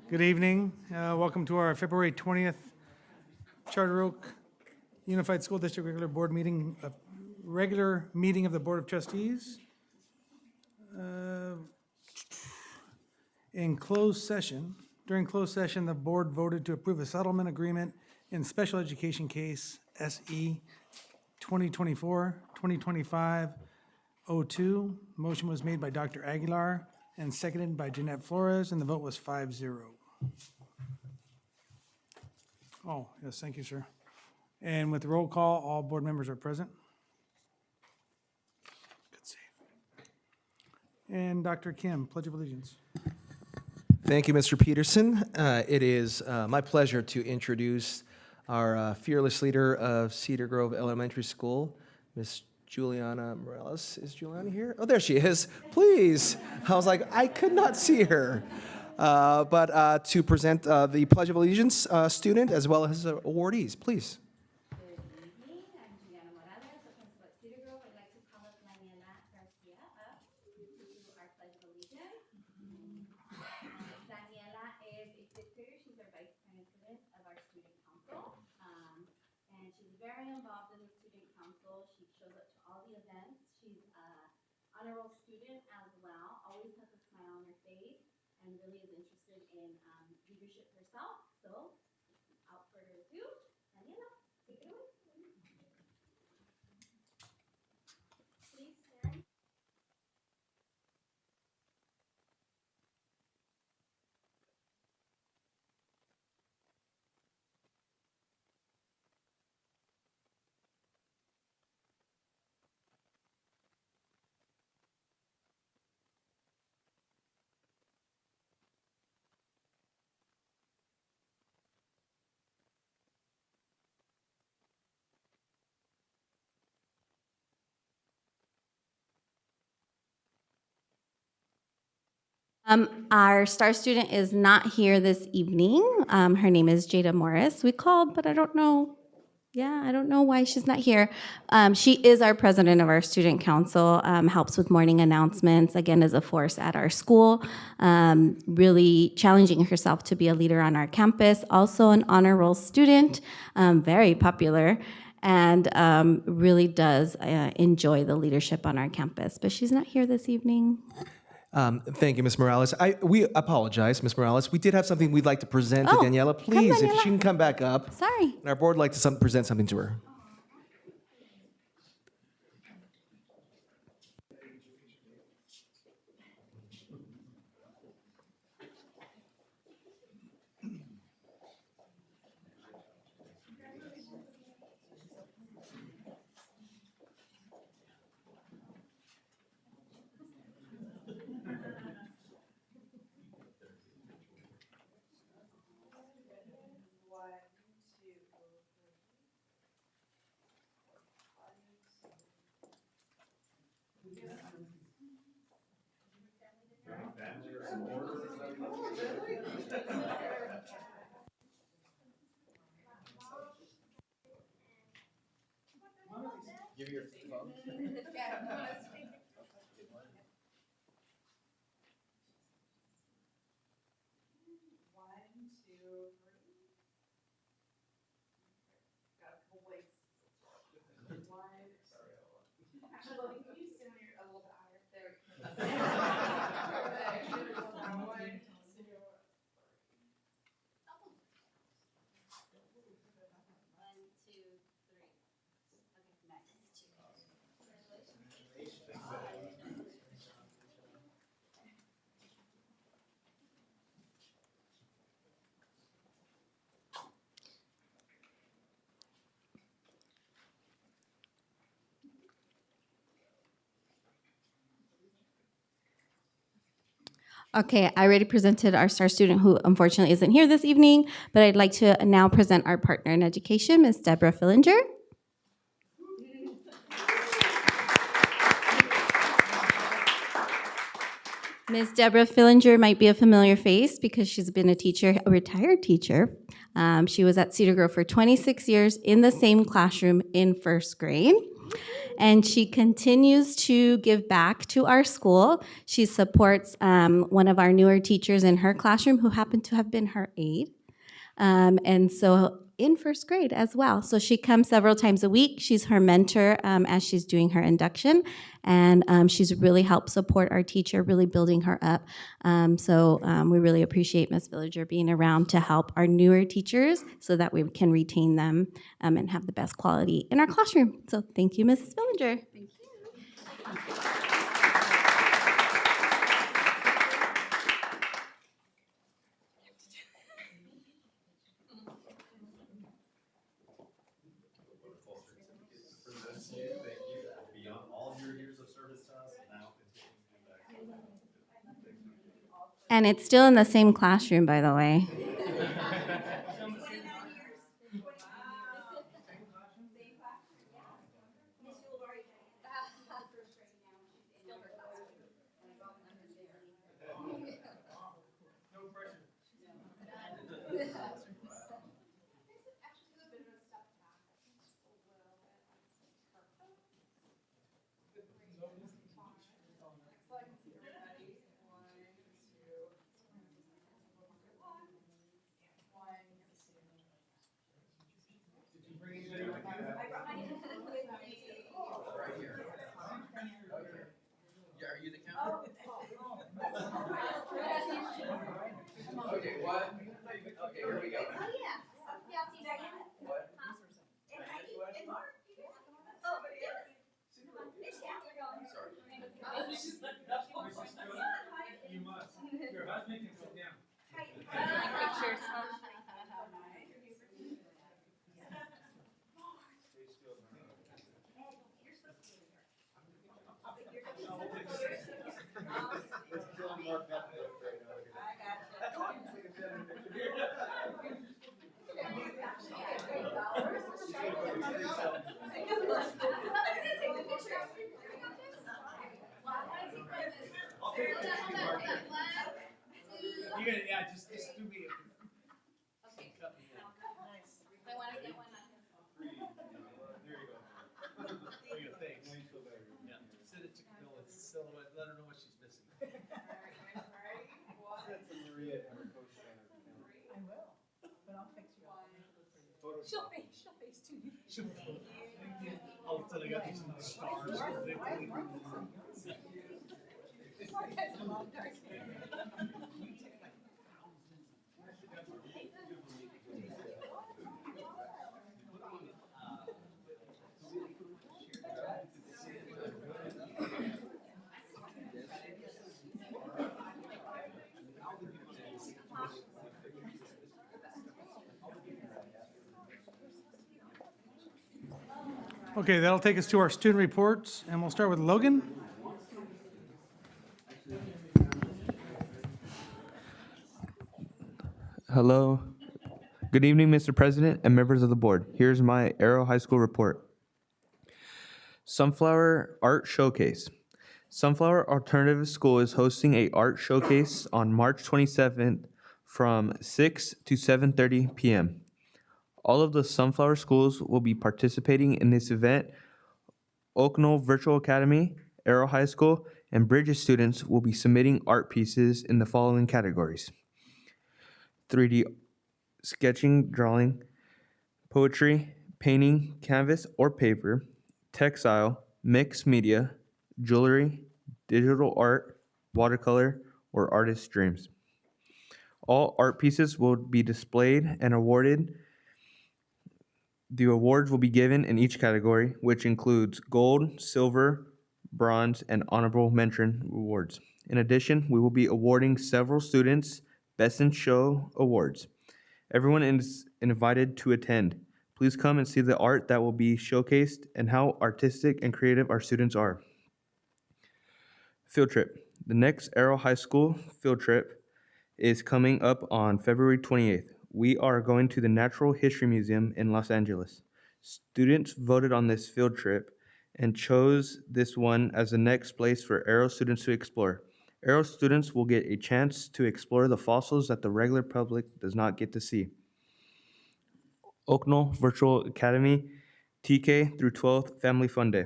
Good evening. Welcome to our February 20th Charter Oak Unified School District regular meeting of the Board of Trustees. During closed session, the board voted to approve a settlement agreement in special education case SE 2024-2025-02. Motion was made by Dr. Aguilar and seconded by Jeanette Flores, and the vote was 5-0. Oh, yes, thank you, sir. And with the roll call, all board members are present. Good save. And Dr. Kim, Pledge of Allegiance. Thank you, Mr. Peterson. It is my pleasure to introduce our fearless leader of Cedar Grove Elementary School, Miss Juliana Morales. Is Juliana here? Oh, there she is. Please. I was like, I could not see her. But to present the Pledge of Allegiance student as well as awardees, please. Good evening. I'm Juliana Morales, the principal at Cedar Grove. I'd like to call up Daniela Garcia up to do our Pledge of Allegiance. Daniela is a fifth grader. She's our vice president of our student council. And she's very involved in the student council. She shows up to all the events. She's an honor roll student as well, always has a smile on her face, and really is interested in leadership herself. So, without further ado, Daniela, take it away. Please stand. Our star student is not here this evening. Her name is Jada Morris. We called, but I don't know. Yeah, I don't know why she's not here. She is our president of our student council, helps with morning announcements, again, is a force at our school, really challenging herself to be a leader on our campus, also an honor roll student, very popular, and really does enjoy the leadership on our campus. But she's not here this evening. Thank you, Ms. Morales. We apologize, Ms. Morales. We did have something we'd like to present to Oh, Daniela. come, Please, if Daniela. she can come back up. Sorry. And our board would like to present something to her. Give your phone. Actually, can you stand a little bit higher? There we go. Okay, I already presented our star student who unfortunately isn't here this evening, but I'd like to now present our partner in education, Ms. Deborah Fillinger. Ms. Deborah Fillinger might be a familiar face because she's been a teacher, a retired teacher. She was at Cedar Grove for 26 years in the same classroom in first grade. And she continues to give back to our school. She supports one of our newer teachers in her classroom who happened to have been her aide. And so in first grade as well. So she comes several times a week. She's her mentor as she's doing her induction. And she's really helped support our teacher, really building her up. So we really appreciate Ms. Villager being around to help our newer teachers so that we can retain them and have the best quality in our classroom. So thank you, Mrs. Villager. Thank you. Beyond all of your years of service to us, and now continue to do that. And it's still in the same classroom, by the way. Are you the count? Okay, one. Okay, here we go. Oh, yeah. Yeah, see that yet? What? And Heidi and Mark. Oh, yes. It's down. Sorry. You must. Your husband can sit down. Pictures, huh? You gotta, yeah, just do me. Okay. I want to get one on. There you go. There you go, thanks. Now you feel better. Yeah. Send it to Camilla, silhouette, let her know what she's missing. Send it to Maria and her co-signer. I will, but I'll fix you up. She'll face too. All of a sudden I got these stars. Okay, that'll take us to our student reports, and we'll start with Logan. Hello. Good evening, Mr. President and members of the board. Here's my Arrow High School report. Sunflower Art Showcase. Sunflower Alternative School is hosting a art showcase on March 27th from 6 to 7:30 p.m. All of the Sunflower schools will be participating in this event. Oaknell Virtual Academy, Arrow High School, and Bridges students will be submitting art pieces in the following categories: 3D sketching, drawing, poetry, painting, canvas or paper, textile, mixed media, jewelry, digital art, watercolor, or artist dreams. All art pieces will be displayed and awarded. The awards will be given in each category, which includes gold, silver, bronze, and honorable mention awards. In addition, we will be awarding several students Best in Show awards. Everyone is invited to attend. Please come and see the art that will be showcased and how artistic and creative our students are. Field trip. The next Arrow High School field trip is coming up on February 28th. We are going to the Natural History Museum in Los Angeles. Students voted on this field trip and chose this one as the next place for Arrow students to explore. Arrow students will get a chance to explore the fossils that the regular public does not get to see. Oaknell Virtual Academy TK through 12th Family Fun Day.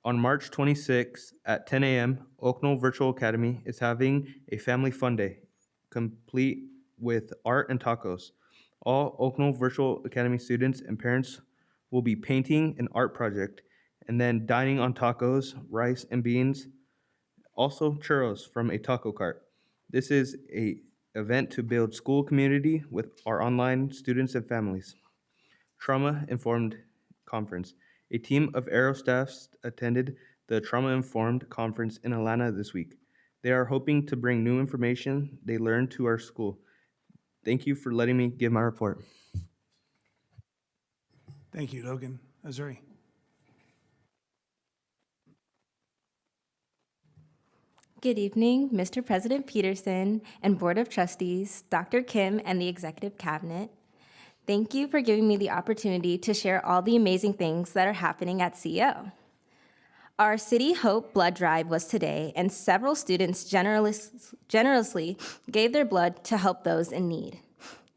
On March 26th at 10 a.m., Oaknell Virtual Academy is having a family fun day, complete with art and tacos. All Oaknell Virtual Academy students and parents will be painting an art project and then dining on tacos, rice, and beans, also churros from a taco cart. This is an event to build school community with our online students and families. Trauma-Informed Conference. A team of Aero staffs attended the Trauma-Informed Conference in Atlanta this week. They are hoping to bring new information they learned to our school. Thank you for letting me give my report. Thank you, Logan. Azuri. Good evening, Mr. President Peterson and Board of Trustees, Dr. Kim, and the Executive Cabinet. Thank you for giving me the opportunity to share all the amazing things that are happening at CEO. Our City Hope blood drive was today, and several students generously gave their blood to help those in need.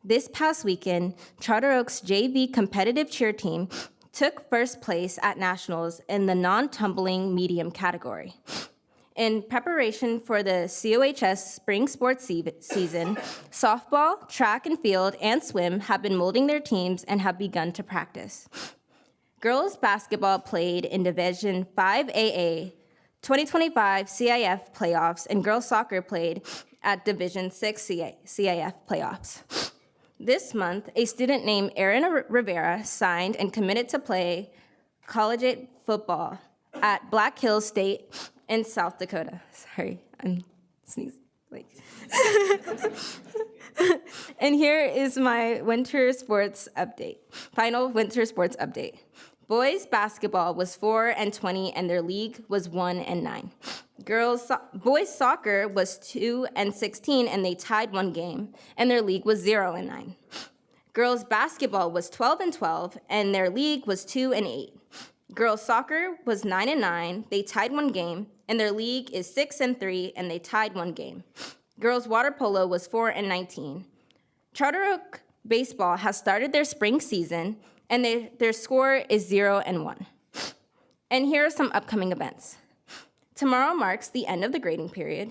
This past weekend, Charter Oak's JV competitive cheer team took first place at Nationals in the non-tumbling medium category. In preparation for the COHS spring sports season, softball, track and field, and swim have been molding their teams and have begun to practice. Girls basketball played in Division 5AA 2025 CIF playoffs, and girls soccer played at Division 6 CIF playoffs. This month, a student named Erin Rivera signed and committed to play collegiate football at Black Hills State in South Dakota. Sorry, I'm sneezing. And here is my winter sports update. Final winter sports update. Boys basketball was 4-20, and their league was 1-9. Boys soccer was 2-16, and they tied one game, and their league was 0-9. Girls basketball was 12-12, and their league was 2-8. Girls soccer was 9-9, they tied one game, and their league is 6-3, and they tied one game. Girls water polo was 4-19. Charter Oak baseball has started their spring season, and their score is 0-1. And here are some upcoming events. Tomorrow marks the end of the grading period.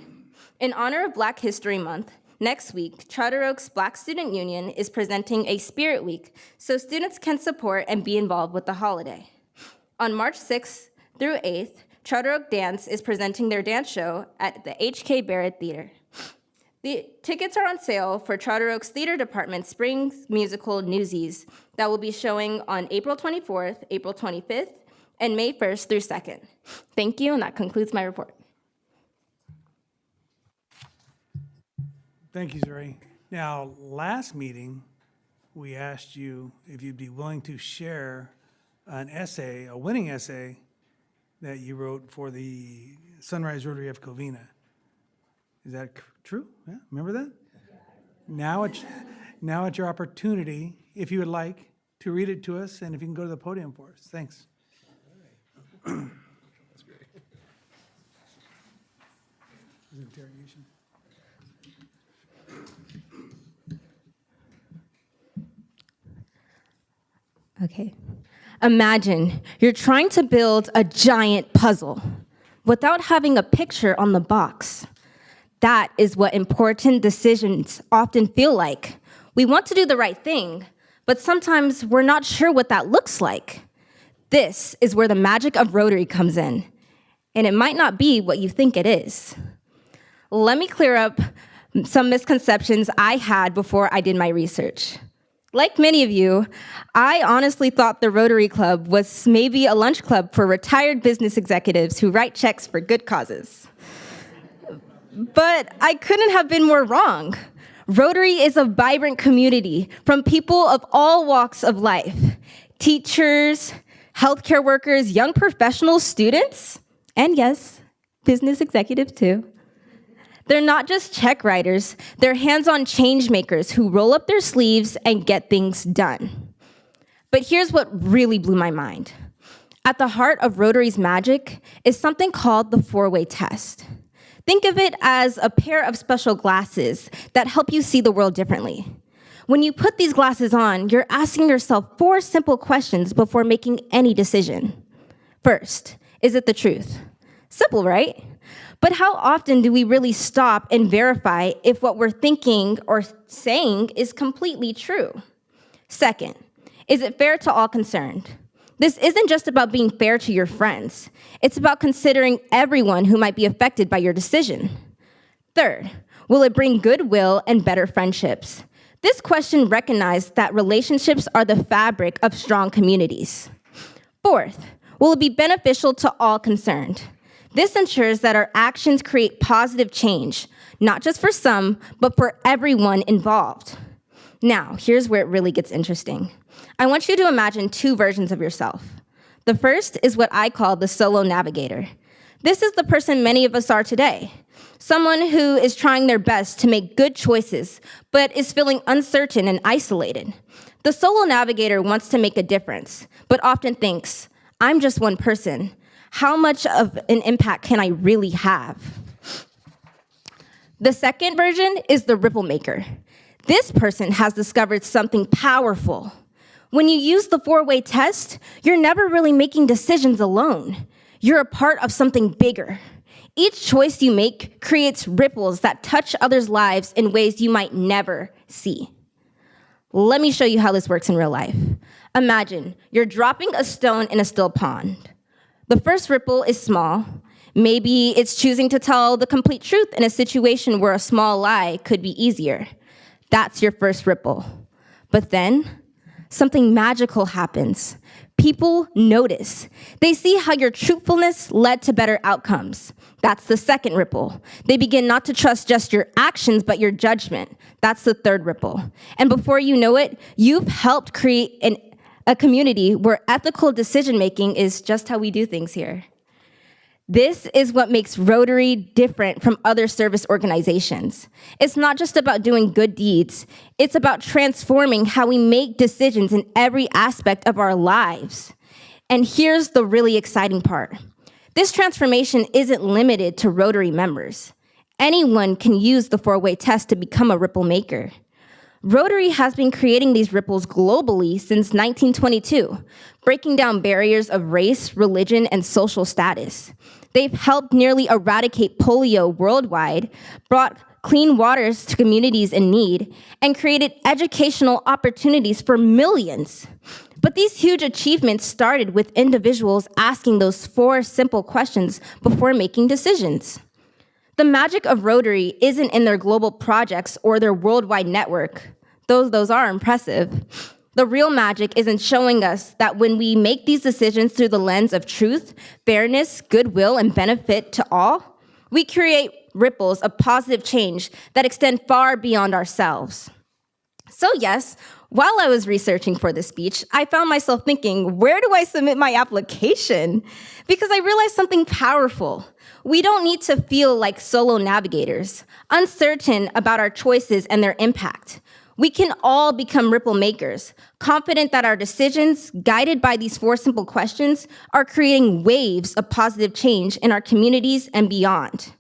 In honor of Black History Month, next week, Charter Oak's Black Student Union is presenting a Spirit Week so students can support and be involved with the holiday. On March 6th through 8th, Charter Oak Dance is presenting their dance show at the H.K. Barrett Theater. The tickets are on sale for Charter Oak's Theater Department Spring Musical Newsies that will be showing on April 24th, April 25th, and May 1st through 2nd. Thank you, and that concludes my report. Thank you, Zuri. Now, last meeting, we asked you if you'd be willing to share an essay, a winning essay, that you wrote for the Sunrise Rotary of Covina. Is that true? Yeah, remember that? Now it's your opportunity, if you would like, to read it to us, and if you can go to the podium for us. Thanks. That's great. Interrogation. Okay. Imagine you're trying to build a giant puzzle without having a picture on the box. That is what important decisions often feel like. We want to do the right thing, but sometimes we're not sure what that looks like. This is where the magic of Rotary comes in, and it might not be what you think it is. Let me clear up some misconceptions I had before I did my research. Like many of you, I honestly thought the Rotary Club was maybe a lunch club for retired business executives who write checks for good causes. But I couldn't have been more wrong. Rotary is a vibrant community from people of all walks of life: teachers, healthcare workers, young professionals, students, and yes, business executives too. They're not just check writers, they're hands-on change makers who roll up their sleeves and get things done. But here's what really blew my mind. At the heart of Rotary's magic is something called the four-way test. Think of it as a pair of special glasses that help you see the world differently. When you put these glasses on, you're asking yourself 4 simple questions before making any decision. First, is it the truth? Simple, right? But how often do we really stop and verify if what we're thinking or saying is completely true? Second, is it fair to all concerned? This isn't just about being fair to your friends. It's about considering everyone who might be affected by your decision. Third, will it bring goodwill and better friendships? This question recognized that relationships are the fabric of strong communities. Fourth, will it be beneficial to all concerned? This ensures that our actions create positive change, not just for some, but for everyone involved. Now, here's where it really gets interesting. I want you to imagine 2 versions of yourself. The first is what I call the solo navigator. This is the person many of us are today. Someone who is trying their best to make good choices, but is feeling uncertain and isolated. The solo navigator wants to make a difference, but often thinks, I'm just one person. How much of an impact can I really have? The second version is the ripple maker. This person has discovered something powerful. When you use the 4-way test, you're never really making decisions alone. You're a part of something bigger. Each choice you make creates ripples that touch others' lives in ways you might never see. Let me show you how this works in real life. Imagine you're dropping a stone in a still pond. The first ripple is small. Maybe it's choosing to tell the complete truth in a situation where a small lie could be easier. That's your first ripple. But then, something magical happens. People notice. They see how your truthfulness led to better outcomes. That's the second ripple. They begin not to trust just your actions, but your judgment. That's the third ripple. And before you know it, you've helped create a community where ethical decision-making is just how we do things here. This is what makes Rotary different from other service organizations. It's not just about doing good deeds. It's about transforming how we make decisions in every aspect of our lives. And here's the really exciting part. This transformation isn't limited to Rotary members. Anyone can use the 4-way test to become a ripple maker. Rotary has been creating these ripples globally since 1922, breaking down barriers of race, religion, and social status. They've helped nearly eradicate polio worldwide, brought clean waters to communities in need, and created educational opportunities for millions. But these huge achievements started with individuals asking those 4 simple questions before making decisions. The magic of Rotary isn't in their global projects or their worldwide network. Those are impressive. The real magic is in showing us that when we make these decisions through the lens of truth, fairness, goodwill, and benefit to all, we create ripples of positive change that extend far beyond ourselves. So yes, while I was researching for this speech, I found myself thinking, where do I submit my application? Because I realized something powerful. We don't need to feel like solo navigators, uncertain about our choices and their impact. We can all become ripple makers, confident that our decisions, guided by these 4 simple questions, are creating waves of positive change in our communities and beyond.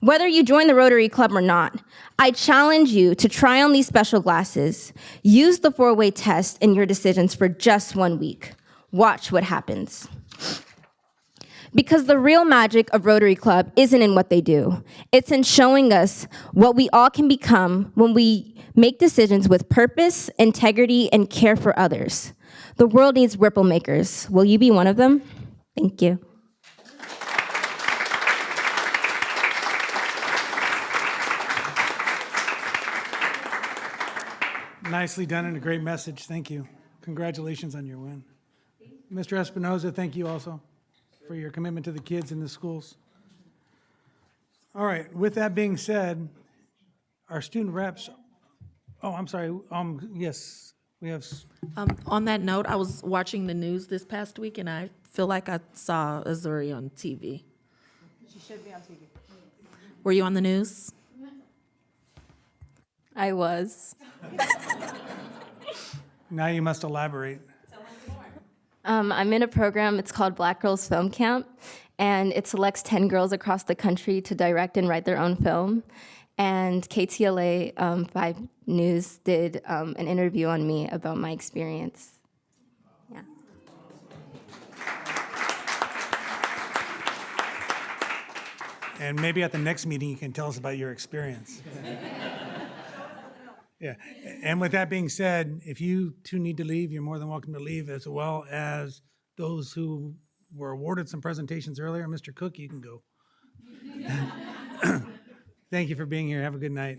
Whether you join the Rotary Club or not, I challenge you to try on these special glasses. Use the 4-way test in your decisions for just 1 week. Watch what happens. Because the real magic of Rotary Club isn't in what they do. It's in showing us what we all can become when we make decisions with purpose, integrity, and care for others. The world needs ripple makers. Will you be one of them? Thank you. Nicely done and a great message. Thank you. Congratulations on your win. Mr. Espinoza, thank you also for your commitment to the kids in the schools. All right, with that being said, our student reps, I'm sorry, yes, we have, On that note, I was watching the news this past week, and I feel like I saw Azuri on TV. She should be on TV. Were you on the news? I was. now you must elaborate. I'm in a program, it's called Black Girls Film Camp, and it selects 10 girls across the country to direct and write their own film. And KTLA 5 News did an interview on me about my experience. Yeah. And maybe at the next meeting, you can tell us about your experience. Yeah, and with that being said, if you two need to leave, you're more than welcome to leave, as well as those who were awarded some presentations earlier. Mr. Cook, you can go. Thank you for being here. Have a good night.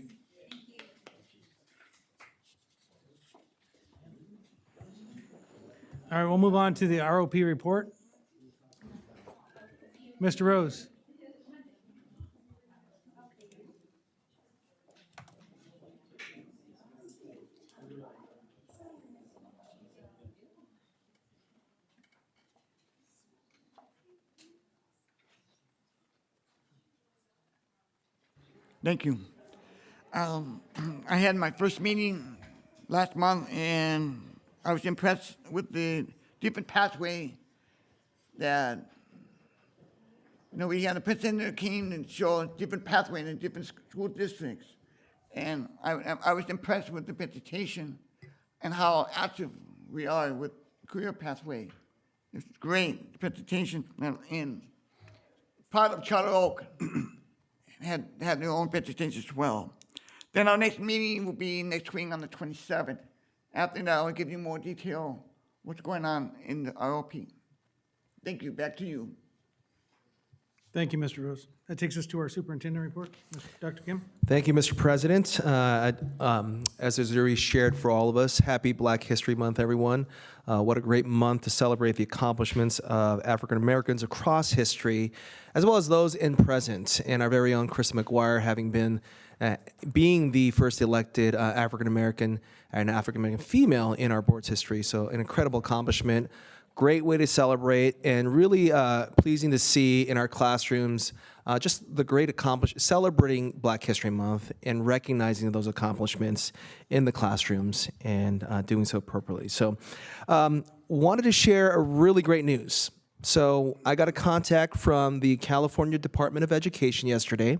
All right, we'll move on to the ROP report. Mr. Rose. Thank you. I had my first meeting last month, and I was impressed with the different pathway that, we had a president that came and showed different pathway in the different school districts. And I was impressed with the presentation and how active we are with career pathway. It's great presentation, and part of Charter Oak had their own presentation as well. Then our next meeting will be next week on the 27th. After that, I'll give you more detail what's going on in the ROP. Thank you. Back to you. Thank you, Mr. Rose. That takes us to our superintendent report. Dr. Kim? Thank you, Mr. President. As is already shared for all of us, happy Black History Month, everyone. What a great month to celebrate the accomplishments of African Americans across history, as well as those in present. And our very own Chris McGuire having been, being the first elected African American and African American female in our board's history. So an incredible accomplishment. Great way to celebrate, and really pleasing to see in our classrooms just the great accomplishment, celebrating Black History Month and recognizing those accomplishments in the classrooms and doing so appropriately. So wanted to share a really great news. So I got a contact from the California Department of Education yesterday,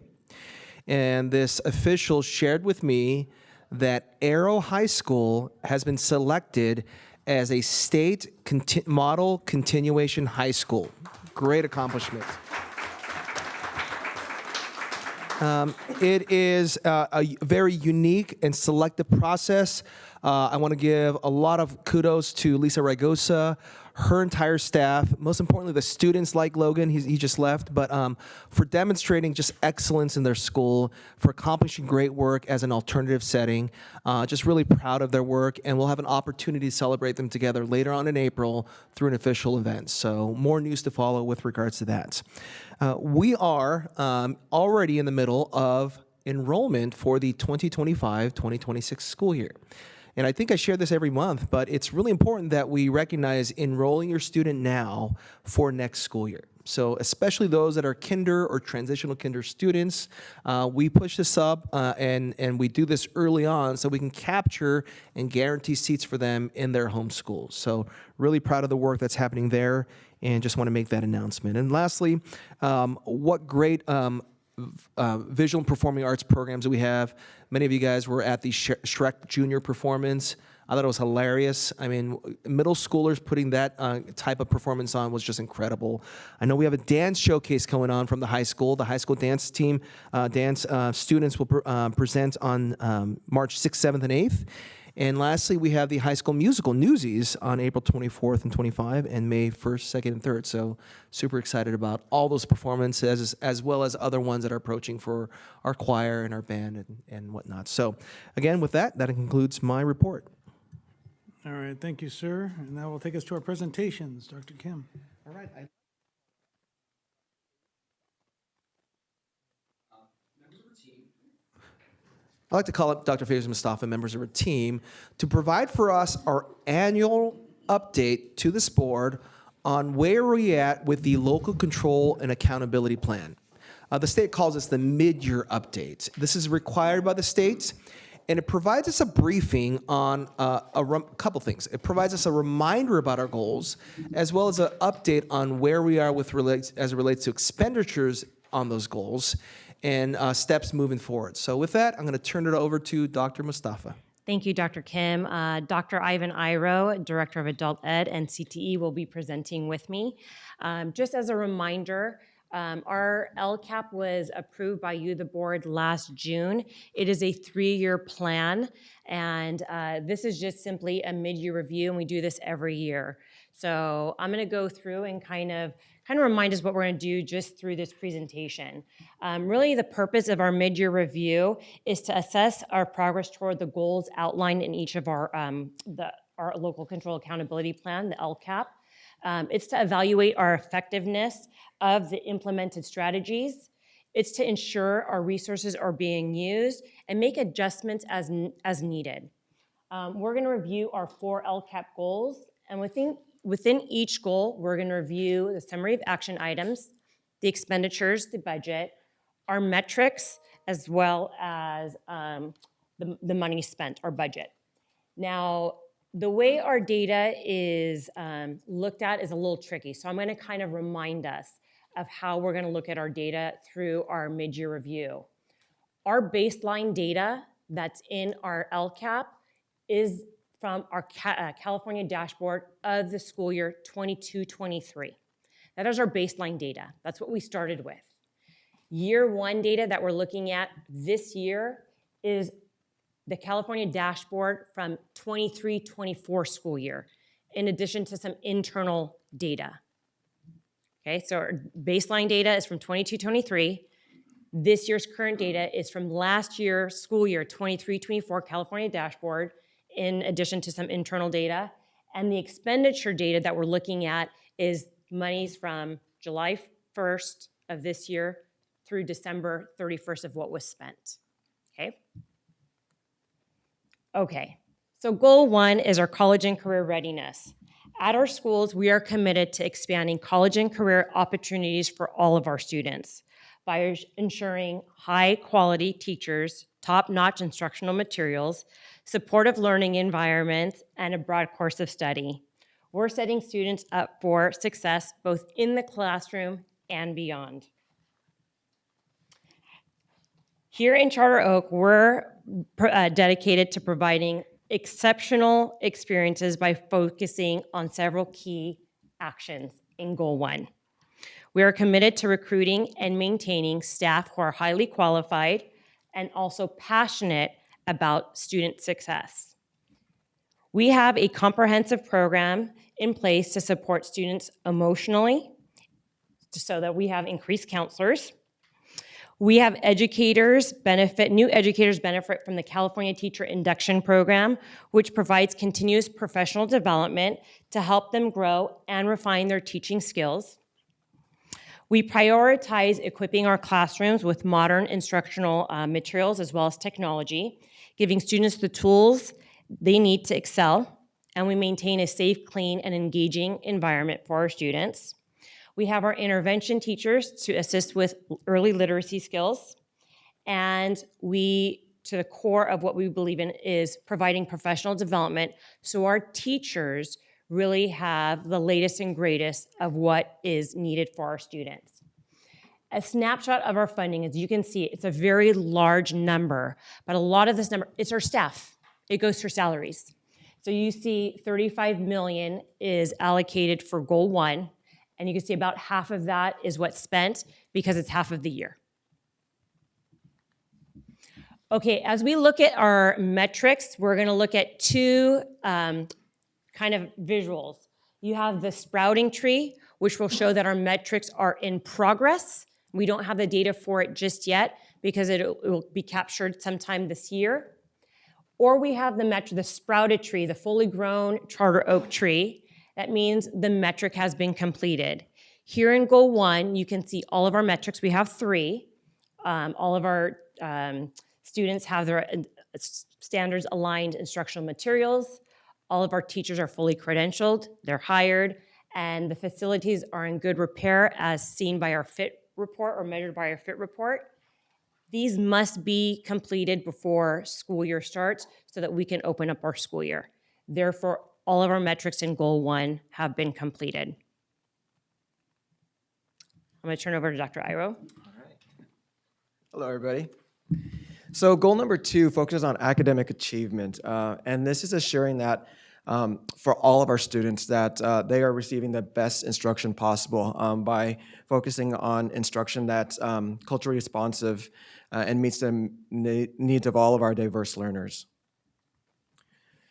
and this official shared with me that Arrow High School has been selected as a state model continuation high school. Great accomplishment. It is a very unique and selective process. I want to give a lot of kudos to Lisa Ragosa, her entire staff, most importantly, the students like Logan, he just left, but for demonstrating just excellence in their school, for accomplishing great work as an alternative setting. Just really proud of their work, and we'll have an opportunity to celebrate them together later on in April through an official event. So more news to follow with regards to that. We are already in the middle of enrollment for the 2025-2026 school year. And I think I share this every month, but it's really important that we recognize enrolling your student now for next school year. So especially those that are kinder or transitional kinder students, we push this up and we do this early on so we can capture and guarantee seats for them in their home schools. So really proud of the work that's happening there, and just want to make that announcement. And lastly, what great visual and performing arts programs that we have. Many of you guys were at the Shrek Junior performance. I thought it was hilarious. I mean, middle schoolers putting that type of performance on was just incredible. I know we have a dance showcase going on from the high school. The high school dance team, students will present on March 6th, 7th, and 8th. And lastly, we have the High School Musical Newsies on April 24th and 25, and May 1st, 2nd, and 3rd. So super excited about all those performances, as well as other ones that are approaching for our choir and our band and whatnot. So again, with that concludes my report. All right, thank you, sir. And that will take us to our presentations. Dr. Kim. All right. I'd like to call up Dr. Faisal Mustafa, members of our team, to provide for us our annual update to this board on where we're at with the local control and accountability plan. The state calls this the mid-year update. This is required by the state, and it provides us a briefing on a couple things. It provides us a reminder about our goals, as well as an update on where we are with as it relates to expenditures on those goals and steps moving forward. So with that, I'm going to turn it over to Dr. Mustafa. Thank you, Dr. Kim. Dr. Ivan Iro, Director of Adult Ed and CTE, will be presenting with me. Just as a reminder, our LCAP was approved by you, the board, last June. It is a 3-year plan, and this is just simply a mid-year review, and we do this every year. So I'm going to go through and kind of remind us what we're going to do just through this presentation. Really, the purpose of our mid-year review is to assess our progress toward the goals outlined in each of our local control accountability plan, the LCAP. It's to evaluate our effectiveness of the implemented strategies. It's to ensure our resources are being used and make adjustments as needed. We're going to review our 4 LCAP goals, and within each goal, we're going to review the summary of action items, the expenditures, the budget, our metrics, as well as the money spent, our budget. Now, the way our data is looked at is a little tricky, so I'm going to kind of remind us of how we're going to look at our data through our mid-year review. Our baseline data that's in our LCAP is from our California dashboard of the school year 22-23. That is our baseline data. That's what we started with. Year 1 data that we're looking at this year is the California dashboard from 23-24 school year, in addition to some internal data. Okay, so our baseline data is from 22-23. This year's current data is from last year, school year 23-24 California dashboard, in addition to some internal data. And the expenditure data that we're looking at is monies from July 1st of this year through December 31st of what was spent, okay? Okay, so goal 1 is our college and career readiness. At our schools, we are committed to expanding college and career opportunities for all of our students by ensuring high-quality teachers, top-notch instructional materials, supportive learning environments, and a broad course of study. We're setting students up for success both in the classroom and beyond. Here in Charter Oak, we're dedicated to providing exceptional experiences by focusing on several key actions in Goal 1. We are committed to recruiting and maintaining staff who are highly qualified and also passionate about student success. We have a comprehensive program in place to support students emotionally so that we have increased counselors. We have new educators benefit from the California Teacher Induction Program, which provides continuous professional development to help them grow and refine their teaching skills. We prioritize equipping our classrooms with modern instructional materials as well as technology, giving students the tools they need to excel, and we maintain a safe, clean, and engaging environment for our students. We have our intervention teachers to assist with early literacy skills, and to the core of what we believe in is providing professional development so our teachers really have the latest and greatest of what is needed for our students. A snapshot of our funding, as you can see, it's a very large number, but a lot of this number, it's our staff. It goes for salaries. So you see $35 million is allocated for Goal 1, and you can see about half of that is what's spent because it's half of the year. Okay, as we look at our metrics, we're gonna look at 2 kind of visuals. You have the sprouting tree, which will show that our metrics are in progress. We don't have the data for it just yet because it will be captured sometime this year. Or we have the sprouted tree, the fully grown Charter Oak tree. That means the metric has been completed. Here in Goal 1, you can see all of our metrics. We have 3. All of our students have their standards aligned instructional materials. All of our teachers are fully credentialed, they're hired, and the facilities are in good repair as seen by our FIT report or measured by our FIT report. These must be completed before school year starts so that we can open up our school year. Therefore, all of our metrics in Goal 1 have been completed. I'm going to turn over to Dr. Iro. All right. Hello, everybody. So goal number 2 focuses on academic achievement, and this is assuring that for all of our students that they are receiving the best instruction possible by focusing on instruction that's culturally responsive and meets the needs of all of our diverse learners.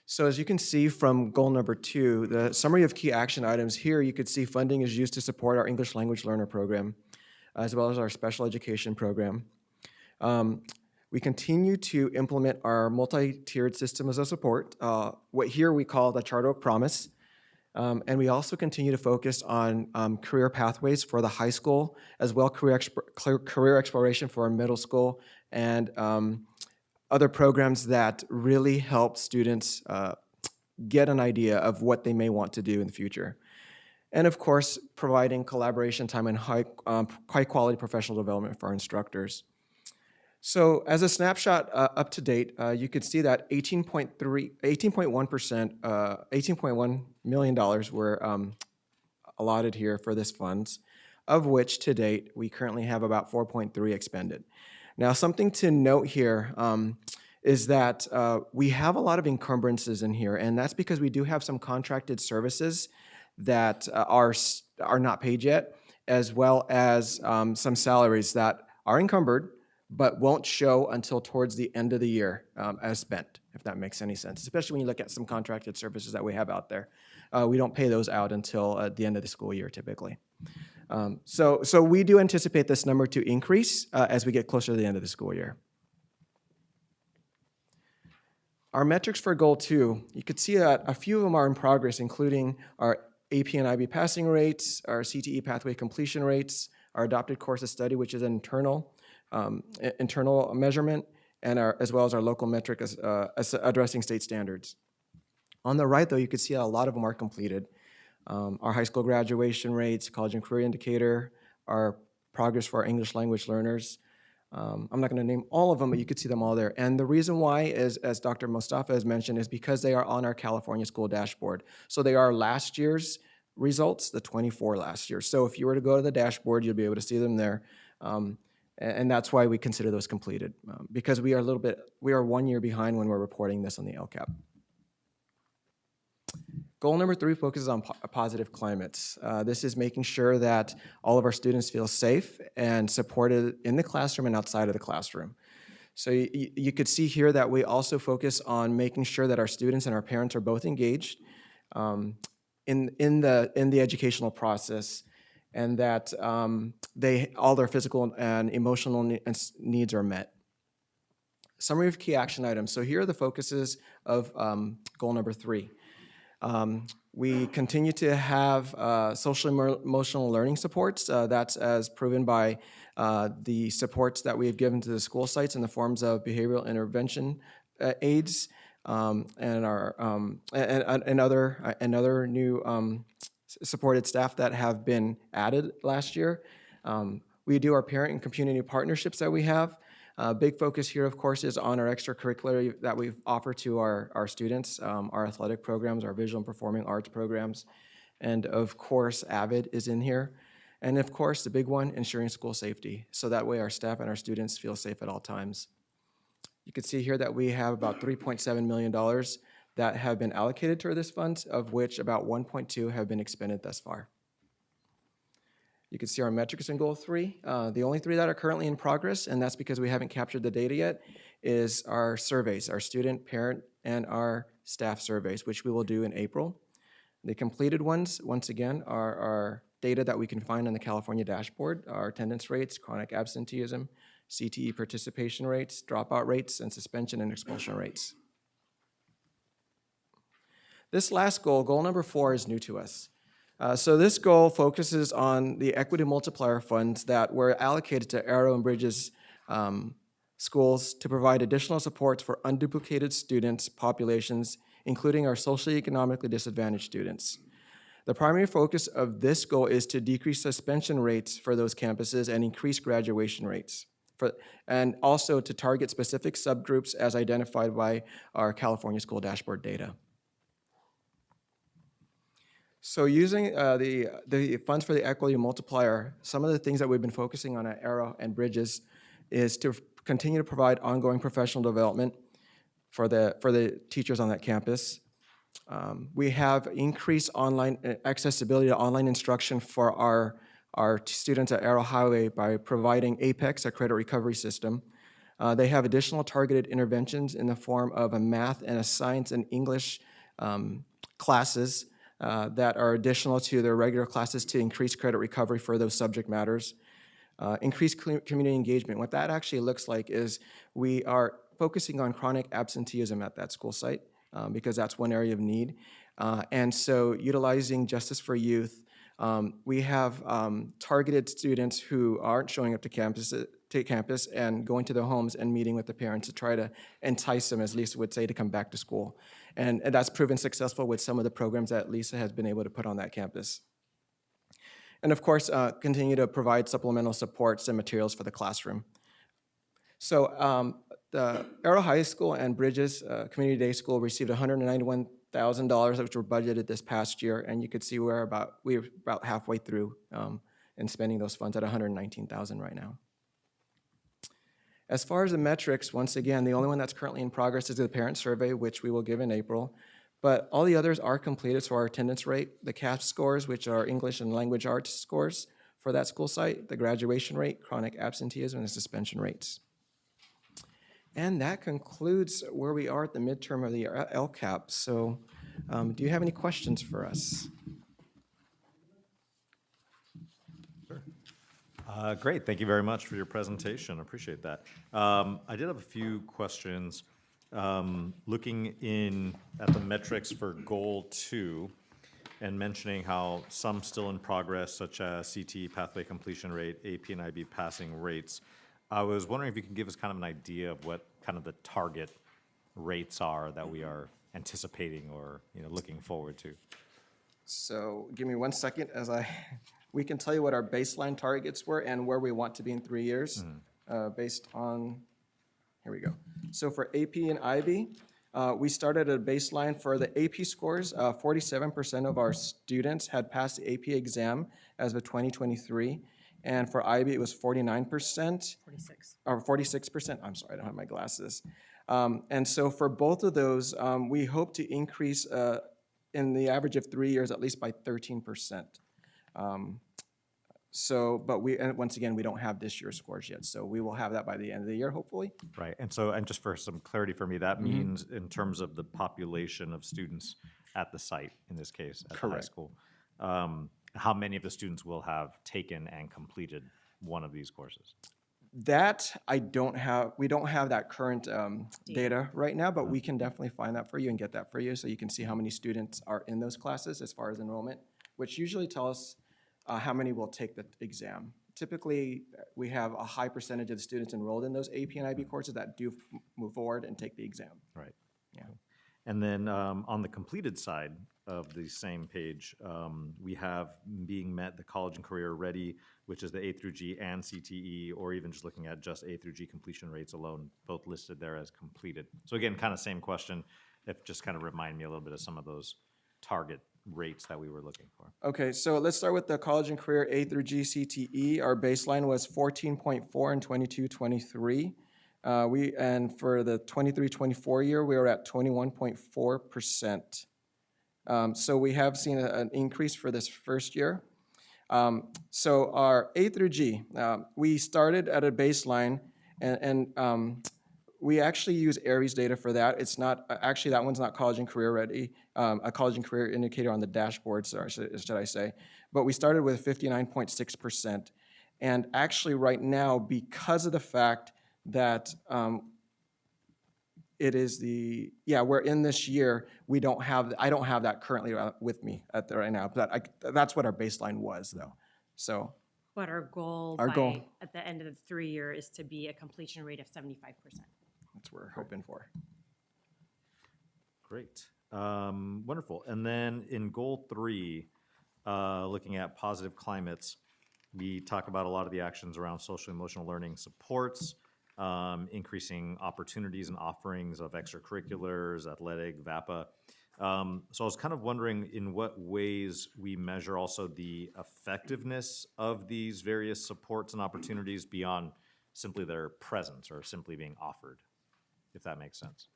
So as you can see from goal number 2, the summary of key action items here, you could see funding is used to support our English language learner program, as well as our special education program. We continue to implement our multi-tiered system of support, what here we call the Charter Oak Promise. And we also continue to focus on career pathways for the high school, as well career exploration for our middle school, and other programs that really help students get an idea of what they may want to do in the future. And of course, providing collaboration time and high quality professional development for our instructors. So as a snapshot up to date, you could see that 18.1 million dollars were allotted here for this funds, of which to date, we currently have about 4.3 expended. Now, something to note here is that we have a lot of encumbrances in here, and that's because we do have some contracted services that are not paid yet, as well as some salaries that are encumbered, but won't show until towards the end of the year as spent, if that makes any sense, especially when you look at some contracted services that we have out there. We don't pay those out until the end of the school year, typically. So we do anticipate this number to increase as we get closer to the end of the school year. Our metrics for goal 2, you could see that a few of them are in progress, including our AP and IB passing rates, our CTE pathway completion rates, our adopted course of study, which is an internal measurement, and as well as our local metric as addressing state standards. On the right, though, you can see a lot of them are completed. Our high school graduation rates, college and career indicator, our progress for our English language learners. I'm not going to name all of them, but you could see them all there. And the reason why is, as Dr. Mostafa has mentioned, is because they are on our California school dashboard. So they are last year's results, the 24 last year. So if you were to go to the dashboard, you'll be able to see them there. And that's why we consider those completed, because we are 1 year behind when we're reporting this on the LCAP. Goal number 3 focuses on positive climates. This is making sure that all of our students feel safe and supported in the classroom and outside of the classroom. So you could see here that we also focus on making sure that our students and our parents are both engaged in the educational process, and that all their physical and emotional needs are met. Summary of key action items. So here are the focuses of goal number 3. We continue to have social emotional learning supports. That's as proven by the supports that we have given to the school sites in the forms of behavioral intervention aids and other new supported staff that have been added last year. We do our parent and community partnerships that we have. Big focus here, of course, is on our extracurricular that we offer to our students, our athletic programs, our visual and performing arts programs, and of course, AVID is in here. And of course, the big one, ensuring school safety, so that way our staff and our students feel safe at all times. You can see here that we have about $3.7 million that have been allocated to this fund, of which about 1.2 have been expended thus far. You can see our metrics in goal 3. The only 3 that are currently in progress, and that's because we haven't captured the data yet, is our surveys, our student, parent, and our staff surveys, which we will do in April. The completed ones, once again, are our data that we can find on the California dashboard, our attendance rates, chronic absenteeism, CTE participation rates, dropout rates, and suspension and expulsion rates. This last goal, goal number 4, is new to us. So this goal focuses on the equity multiplier funds that were allocated to Arrow and Bridges schools to provide additional supports for unduplicated students populations, including our socially economically disadvantaged students. The primary focus of this goal is to decrease suspension rates for those campuses and increase graduation rates, and also to target specific subgroups as identified by our California School Dashboard data. So using the funds for the equity multiplier, some of the things that we've been focusing on at Arrow and Bridges is to continue to provide ongoing professional development for the teachers on that campus. We have increased online accessibility to online instruction for our students at Arrow Highway by providing APEX, a credit recovery system. They have additional targeted interventions in the form of a math and a science and English classes that are additional to their regular classes to increase credit recovery for those subject matters. Increased community engagement. What that actually looks like is we are focusing on chronic absenteeism at that school site because that's one area of need. And so utilizing Justice for Youth, we have targeted students who aren't showing up to campus and going to their homes and meeting with the parents to try to entice them, as Lisa would say, to come back to school. And that's proven successful with some of the programs that Lisa has been able to put on that campus. And of course, continue to provide supplemental supports and materials for the classroom. So the Arrow High School and Bridges Community Day School received $191,000, which were budgeted this past year, and you could see we're about halfway through in spending those funds at $119,000 right now. As far as the metrics, once again, the only one that's currently in progress is the parent survey, which we will give in April. But all the others are completed, so our attendance rate, the CAP scores, which are English and language arts scores for that school site, the graduation rate, chronic absenteeism, and the suspension rates. And that concludes where we are at the midterm of the LCAP. So do you have any questions for us? Great, thank you very much for your presentation. Appreciate that. I did have a few questions. Looking at the metrics for Goal 2 and mentioning how some still in progress, such as CTE pathway completion rate, AP and IB passing rates. I was wondering if you could give us kind of an idea of what kind of the target rates are that we are anticipating or looking forward to. So give me 1 second as we can tell you what our baseline targets were and where we want to be in 3 years based on, here we go. So for AP and IB, we started at a baseline for the AP scores. 47% of our students had passed the AP exam as of 2023. And for IB, it was 49%. 46. Or 46%. I'm sorry, I don't have my glasses. And so for both of those, we hope to increase in the average of 3 years at least by 13%. And once again, we don't have this year's scores yet, so we will have that by the end of the year, hopefully. Right, and just for some clarity for me, that means in terms of the population of students at the site, in this case, at the high school, how many of the students will have taken and completed one of these courses? That I don't have. We don't have that current data right now, but we can definitely find that for you and get that for you, so you can see how many students are in those classes as far as enrollment, which usually tell us how many will take the exam. Typically, we have a high percentage of the students enrolled in those AP and IB courses that do move forward and take the exam. Right. Yeah. And then on the completed side of the same page, we have being met the college and career ready, which is the A through G and CTE, or even just looking at just A through G completion rates alone, both listed there as completed. So again, kind of same question, if just kind of remind me a little bit of some of those target rates that we were looking for. Okay, so let's start with the college and career A through G CTE. Our baseline was 14.4 in 22-23. And for the 23-24 year, we were at 21.4%. So we have seen an increase for this first year. So our A through G, we started at a baseline, and we actually use Aries data for that. It's not, actually that one's not college and career ready, a college and career indicator on the dashboard, sorry, should I say. But we started with 59.6%. And actually right now, because of the fact that it is we're in this year, I don't have that currently with me right now, but that's what our baseline was though, so. But our goal at the end of the 3 year is to be a completion rate of 75%. That's what we're hoping for. Great, wonderful. And then in Goal 3, looking at positive climates, we talk about a lot of the actions around social emotional learning supports, increasing opportunities and offerings of extracurriculars, athletic, VAPA. So I was kind of wondering in what ways we measure also the effectiveness of these various supports and opportunities beyond simply their presence or simply being offered, if that makes sense?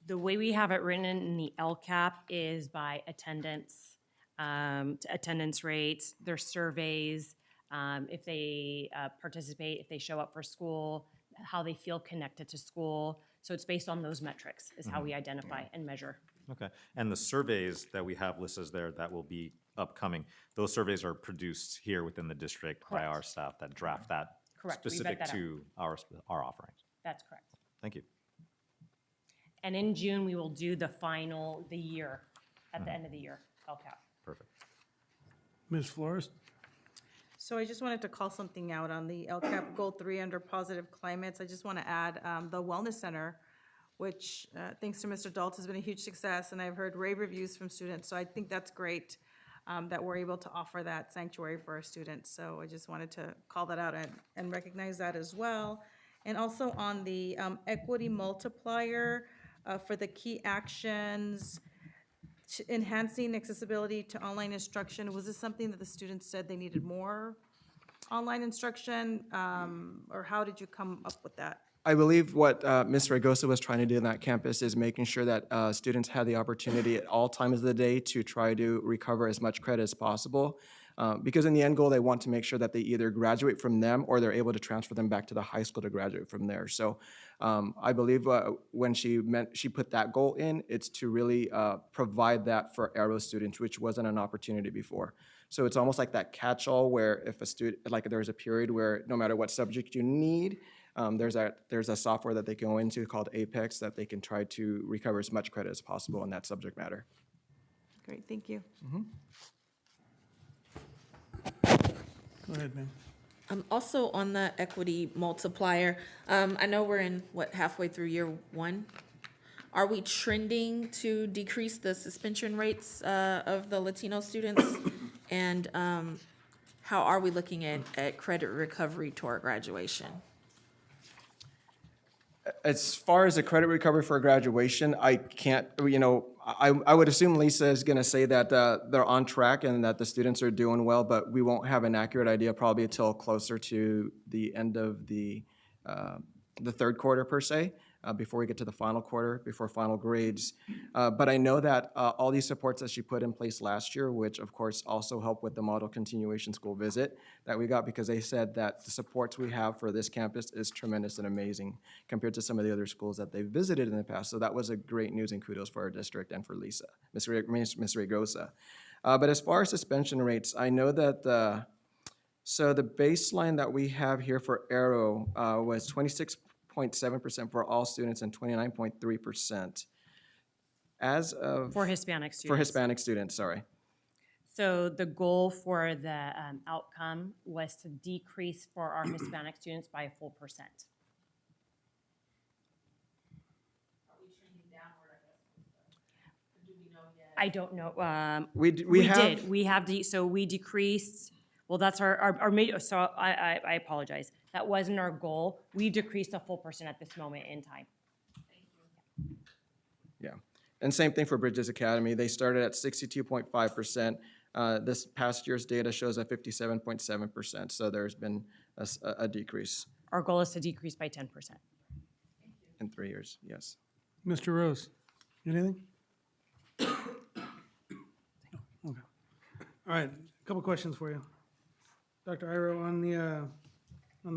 The way we have it written in the LCAP is by attendance, attendance rates, their surveys, if they participate, if they show up for school, how they feel connected to school. So it's based on those metrics is how we identify and measure. Okay, and the surveys that we have listed there that will be upcoming, those surveys are produced here within the district by our staff that draft that Correct. We vet specific that out. to our offerings. That's correct. Thank you. And in June, we will do the year, at the end of the year, LCAP. Perfect. Ms. Flores? So I just wanted to call something out on the LCAP Goal 3 under positive climates. I just want to add the Wellness Center, which thanks to Mr. Dalt has been a huge success, and I've heard rave reviews from students. So I think that's great that we're able to offer that sanctuary for our students. So I just wanted to call that out and recognize that as well. And also on the equity multiplier for the key actions, enhancing accessibility to online instruction, was this something that the students said they needed more online instruction? Or how did you come up with that? I believe what Ms. Regosa was trying to do in that campus is making sure that students had the opportunity at all times of the day to try to recover as much credit as possible. Because in the end goal, they want to make sure that they either graduate from them or they're able to transfer them back to the high school to graduate from there. So I believe when she put that goal in, it's to really provide that for Arrow students, which wasn't an opportunity before. So it's almost like that catch-all where if a student, like there's a period where no matter what subject you need, there's a software that they can go into called Apex that they can try to recover as much credit as possible in that subject matter. Great, thank you. Go ahead, ma'am. Also on the equity multiplier, I know we're in, halfway through year 1? Are we trending to decrease the suspension rates of the Latino students? And how are we looking at credit recovery toward graduation? As far as the credit recovery for graduation, I can't, I would assume Lisa is going to say that they're on track and that the students are doing well, but we won't have an accurate idea probably until closer to the end of the third quarter per se, before we get to the final quarter, before final grades. But I know that all these supports that she put in place last year, which of course also helped with the model continuation school visit that we got, because they said that the supports we have for this campus is tremendous and amazing compared to some of the other schools that they've visited in the past. So that was a great news and kudos for our district and for Lisa, Ms. Regosa. But as far as suspension rates, I know that so the baseline that we have here for Arrow was 26.7% for all students and 29.3% as of... For Hispanic students. For Hispanic students, sorry. So the goal for the outcome was to decrease for our Hispanic students by a full %. I don't know. We did. We decreased. Well, that's our so I apologize. That wasn't our goal. We decreased a full % at this moment in time. Yeah, and same thing for Bridges Academy. They started at 62.5%. This past year's data shows at 57.7%, so there's been a decrease. Our goal is to decrease by 10%. In 3 years, yes. Mr. Rose, anything? No. Okay. All right, a couple questions for you. Dr. Iro, on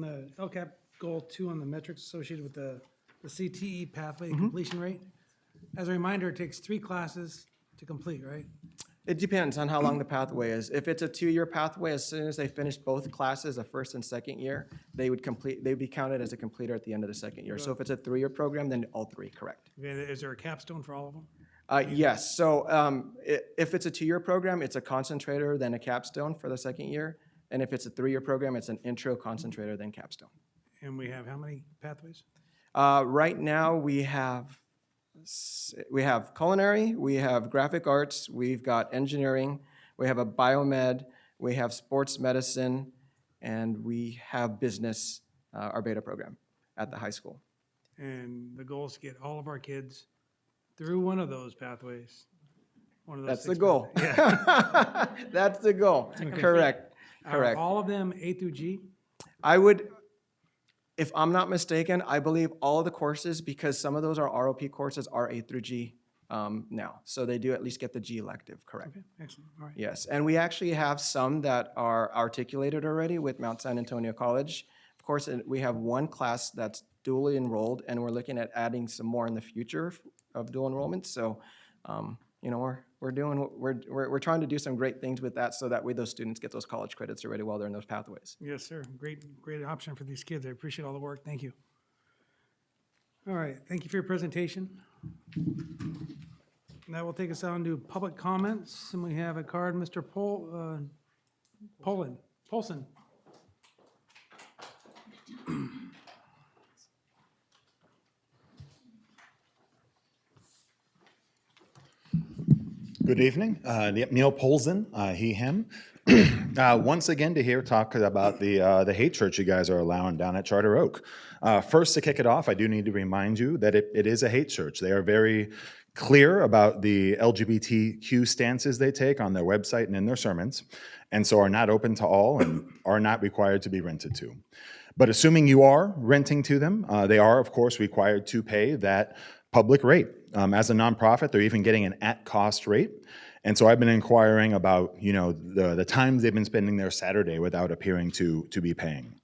the LCAP goal 2 on the metrics associated with the CTE pathway completion rate, as a reminder, it takes 3 classes to complete, right? It depends on how long the pathway is. If it's a 2-year pathway, as soon as they finish both classes, the first and second year, they would be counted as a completer at the end of the second year. So if it's a 3-year program, then all 3, correct. Okay, is there a capstone for all of them? Yes, so if it's a 2-year program, it's a concentrator, then a capstone for the second year. And if it's a 3-year program, it's an intro, concentrator, then capstone. And we have how many pathways? Right now, we have culinary, we have graphic arts, we've got engineering, we have a biomed, we have sports medicine, and we have business, our beta program at the high school. And the goal is to get all of our kids through one of those pathways. One of those That's the 6 goal. pathways. Yeah. That's the goal, correct. Correct. Are all of them A through G? I would, if I'm not mistaken, I believe all of the courses, because some of those are ROP courses, are A through G now. So they do at least get the G elective, correct? Okay, excellent, all right. Yes, and we actually have some that are articulated already with Mount San Antonio College. Of course, we have one class that's dually enrolled, and we're looking at adding some more in the future of dual enrollment. So, you know, we're trying to do some great things with that, so that way those students get those college credits already while they're in those pathways. Yes, sir. Great option for these kids. I appreciate all the work. Thank you. All right, thank you for your presentation. And that will take us on to public comments, and we have a card, Mr. Polson. Good evening. Neil Polson, he, him. Once again to hear talk about the hate church you guys are allowing down at Charter Oak. First, to kick it off, I do need to remind you that it is a hate church. They are very clear about the LGBTQ stances they take on their website and in their sermons, and so are not open to all and are not required to be rented to. But assuming you are renting to them, they are, of course, required to pay that public rate. As a nonprofit, they're even getting an at-cost rate. And so I've been inquiring about, you know, the times they've been spending their Saturday without appearing to be paying.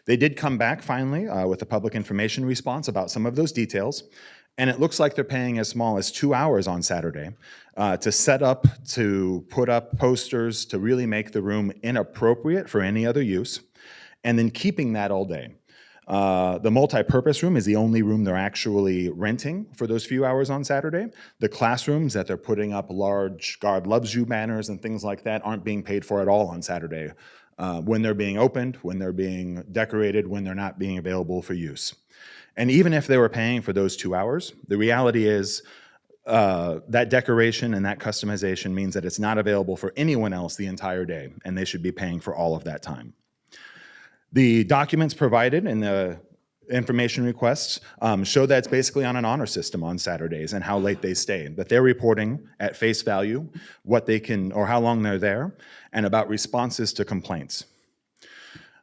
They did come back finally with a public information response about some of those details. And it looks like they're paying as small as 2 hours on Saturday to set up, to put up posters, to really make the room inappropriate for any other use, and then keeping that all day. The multi-purpose room is the only room they're actually renting for those few hours on Saturday. The classrooms that they're putting up large God loves you banners and things like that aren't being paid for at all on Saturday when they're being opened, when they're being decorated, when they're not being available for use. And even if they were paying for those 2 hours, the reality is that decoration and that customization means that it's not available for anyone else the entire day, and they should be paying for all of that time. The documents provided in the information requests show that it's basically on an honor system on Saturdays and how late they stay, that they're reporting at face value what they can, or how long they're there, and about responses to complaints.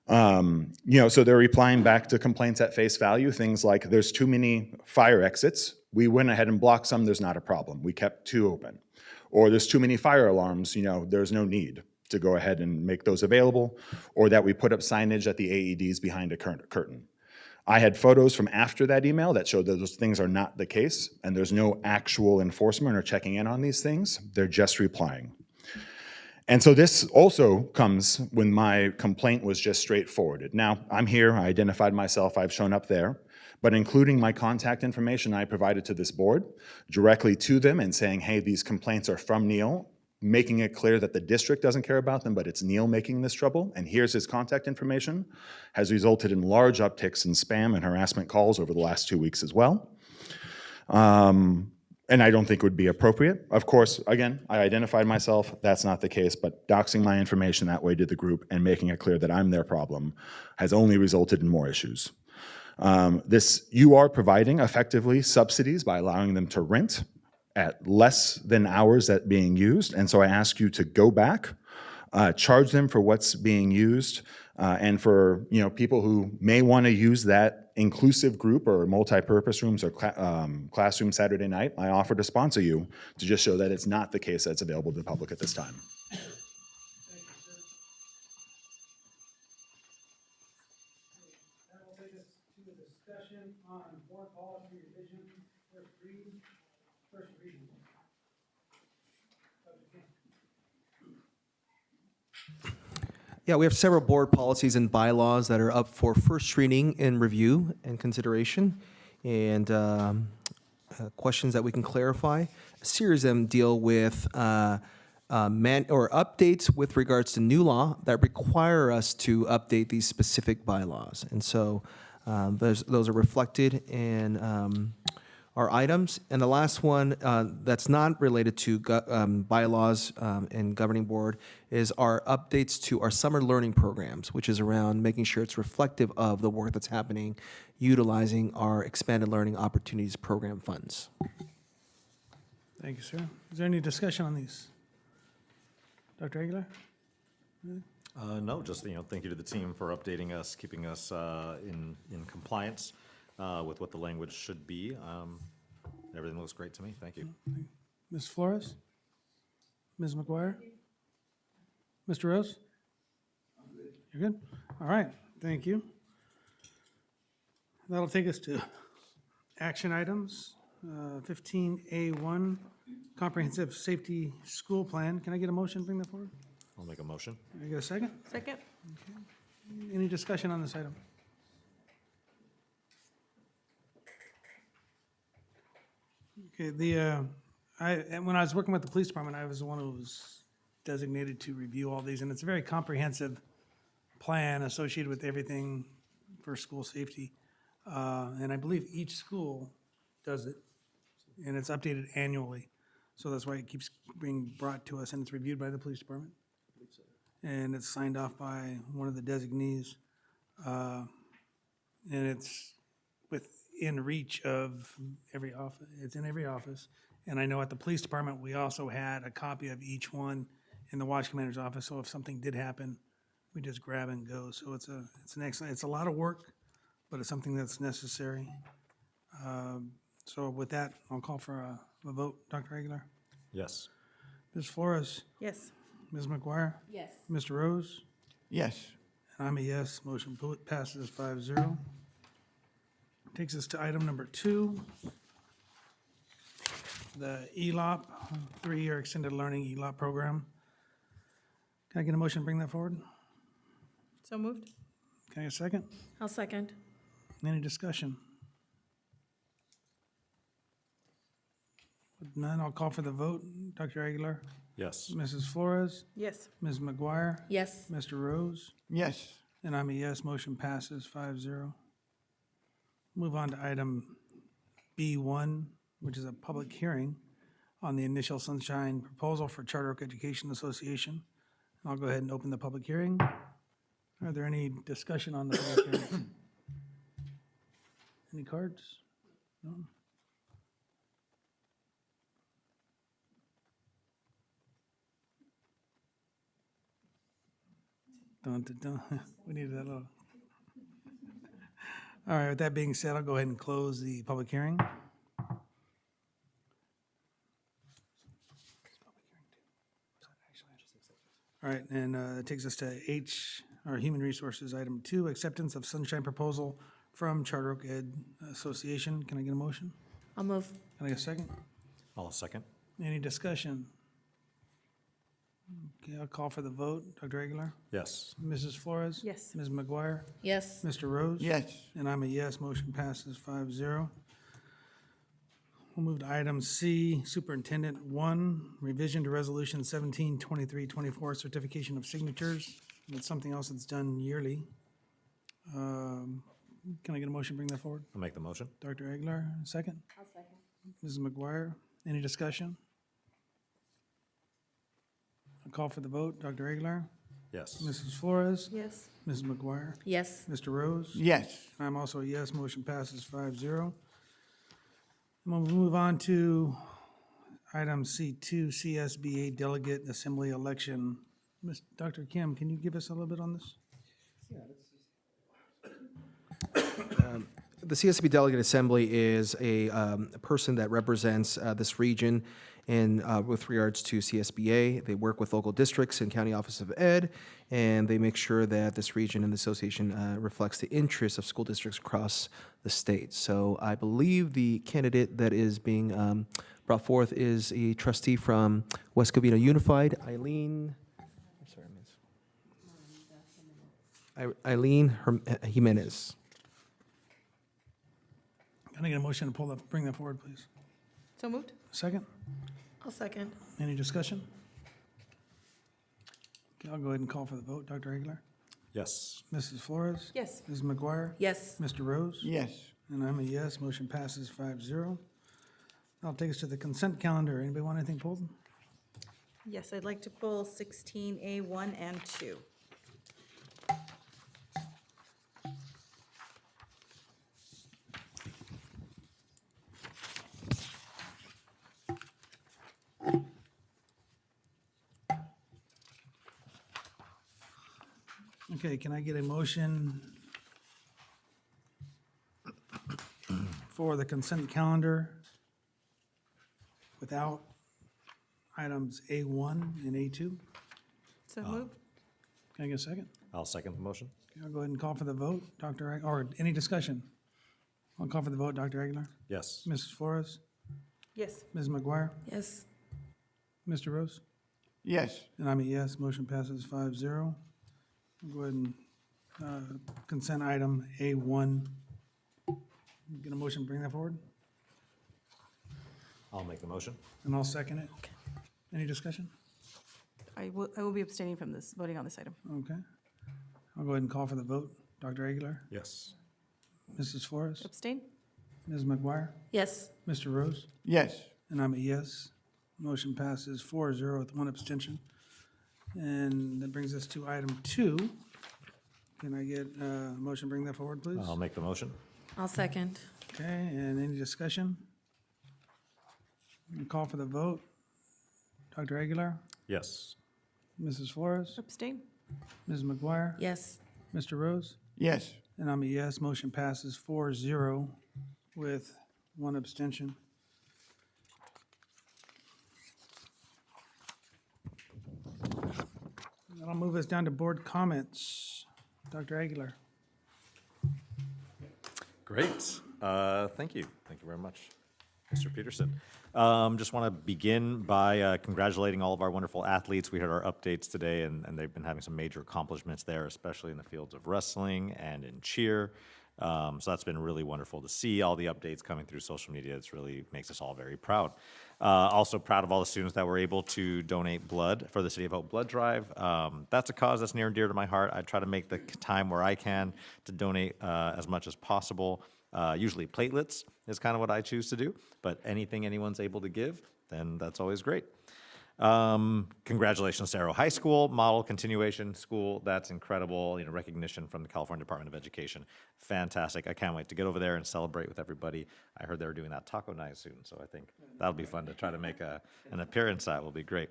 You know, so they're replying back to complaints at face value, things like there's too many fire exits. We went ahead and blocked some, there's not a problem. We kept 2 open. Or there's too many fire alarms, you know, there's no need to go ahead and make those available, or that we put up signage at the AEDs behind a curtain. I had photos from after that email that showed that those things are not the case, and there's no actual enforcement or checking in on these things. They're just replying. And so this also comes when my complaint was just straightforwarded. Now, I'm here, I identified myself, I've shown up there, but including my contact information I provided to this board, directly to them and saying, hey, these complaints are from Neil, making it clear that the district doesn't care about them, but it's Neil making this trouble, and here's his contact information, has resulted in large upticks in spam and harassment calls over the last 2 weeks as well. And I don't think it would be appropriate. Of course, again, I identified myself, that's not the case, but doxing my information that way to the group and making it clear that I'm their problem has only resulted in more issues. You are providing effectively subsidies by allowing them to rent at less than hours that being used. And so I ask you to go back, charge them for what's being used, and for people who may want to use that inclusive group or multi-purpose rooms or classroom Saturday night, I offer to sponsor you to just show that it's not the case that's available to the public at this time. Thank you, sir. That will take us to a discussion on board policy revision, first reading. Yeah, we have several board policies and bylaws that are up for first reading and review and consideration, and questions that we can clarify. A series of them deal with updates with regards to new law that require us to update these specific bylaws, and so those are reflected in our items. And the last one that's not related to bylaws and governing board is our updates to our summer learning programs, which is around making sure it's reflective of the work that's happening, utilizing our expanded learning opportunities program funds. Thank you, sir. Is there any discussion on these? Dr. Aguilar? No, just, thank you to the team for updating us, keeping us in compliance with what the language should be. Everything looks great to me. Thank you. Ms. Flores? Ms. McGuire? Mr. Rose? You're good? All right, thank you. That'll take us to action items. 15A1, Comprehensive Safety School Plan. Can I get a motion to bring that forward? I'll make a motion. Can I get a second? Second? Any discussion on this item? Okay, when I was working with the police department, I was the one who was designated to review all these, and it's a very comprehensive plan associated with everything for school safety. And I believe each school does it, and it's updated annually. So that's why it keeps being brought to us, and it's reviewed by the police department. And it's signed off by one of the designees. And it's within reach of every office, it's in every office. And I know at the police department, we also had a copy of each one in the watch commander's office, so if something did happen, we just grab and go. So it's an excellent, it's a lot of work, but it's something that's necessary. So with that, I'll call for a vote. Dr. Aguilar? Yes. Ms. Flores? Yes. Ms. McGuire? Yes. Mr. Rose? Yes. And I'm a yes. Motion passes 5-0. Takes us to item number 2, the ELOP, 3-year extended learning ELOP program. Can I get a motion to bring that forward? So moved? Can I get a second? I'll second. Any discussion? With none, I'll call for the vote. Dr. Aguilar? Yes. Mrs. Flores? Yes. Ms. McGuire? Yes. Mr. Rose? Yes. And I'm a yes. Motion passes 5-0. Move on to item B1, which is a public hearing on the initial Sunshine proposal for Charter Oak Education Association. And I'll go ahead and open the public hearing. Are there any discussion on the public hearing? Any cards? No? Dun, dun, dun. We needed that little. All right, with that being said, I'll go ahead and close the public hearing. All right, and it takes us to our Human Resources, item 2, acceptance of Sunshine proposal from Charter Oak Ed Association. Can I get a motion? I'll move. Can I get a second? I'll second. Any discussion? Okay, I'll call for the vote. Dr. Aguilar? Yes. Mrs. Flores? Yes. Ms. McGuire? Yes. Mr. Rose? Yes. And I'm a yes. Motion passes 5-0. We'll move to item C, Superintendent 1, revision to Resolution 172324, certification of signatures. It's something else that's done yearly. Can I get a motion to bring that forward? I'll make the motion. Dr. Aguilar, second? I'll second. Mrs. McGuire, any discussion? I'll call for the vote. Dr. Aguilar? Yes. Mrs. Flores? Yes. Mrs. McGuire? Yes. Mr. Rose? Yes. I'm also a yes. Motion passes 5-0. And we'll move on to item C2, CSBA Delegate Assembly Election. Dr. Kim, can you give us a little bit on this? The CSB Delegate Assembly is a person that represents this region in with regards to CSBA. They work with local districts and county office of ed, and they make sure that this region and the association reflects the interests of school districts across the state. So I believe the candidate that is being brought forth is a trustee from West Covina Unified, Eileen. I'm sorry, Miss. Eileen Jimenez. Can I get a motion to bring that forward, please? So moved? Second? I'll second. Any discussion? Okay, I'll go ahead and call for the vote. Dr. Aguilar? Yes. Mrs. Flores? Yes. Ms. McGuire? Yes. Mr. Rose? Yes. And I'm a yes. Motion passes 5-0. I'll take us to the consent calendar. Anybody want anything pulled? Yes, I'd like to pull 16A1 and 2. Okay, can I get a motion for the consent calendar without items A1 and A2? So moved. Can I get a second? I'll second the motion. Okay, I'll go ahead and call for the vote. Or any discussion? I'll call for the vote. Dr. Aguilar? Yes. Mrs. Flores? Yes. Ms. McGuire? Yes. Mr. Rose? Yes. And I'm a yes. Motion passes 5-0. I'll go ahead and consent item A1. Get a motion, bring that forward, I'll make the motion. and I'll second it. Any discussion? I will be abstaining from this, voting on this item. Okay. I'll go ahead and call for the vote. Dr. Aguilar? Yes. Mrs. Flores? Abstain? Ms. McGuire? Yes. Mr. Rose? Yes. And I'm a yes. Motion passes 4-0 with one abstention. And that brings us to item 2. Can I get a motion, bring that forward, please? I'll make the motion. I'll second. Okay, and any discussion? I'll call for the vote. Dr. Aguilar? Yes. Mrs. Flores? Abstain? Ms. McGuire? Yes. Mr. Rose? Yes. And I'm a yes. Motion passes 4-0 with one abstention. That'll move us down to board comments. Dr. Aguilar? Great. Thank you. Thank you very much, Mr. Peterson. Just want to begin by congratulating all of our wonderful athletes. We heard our updates today, and they've been having some major accomplishments there, especially in the fields of wrestling and in cheer. So that's been really wonderful to see all the updates coming through social media. It really makes us all very proud. Also proud of all the students that were able to donate blood for the City of Hope Blood Drive. That's a cause that's near and dear to my heart. I try to make the time where I can to donate as much as possible. Usually platelets is kind of what I choose to do, but anything anyone's able to give, then that's always great. Congratulations to Arrow High School, model continuation school. That's incredible. Recognition from the California Department of Education. Fantastic. I can't wait to get over there and celebrate with everybody. I heard they're doing that taco night soon, so I think that'll be fun to try to make an appearance at. Will be great.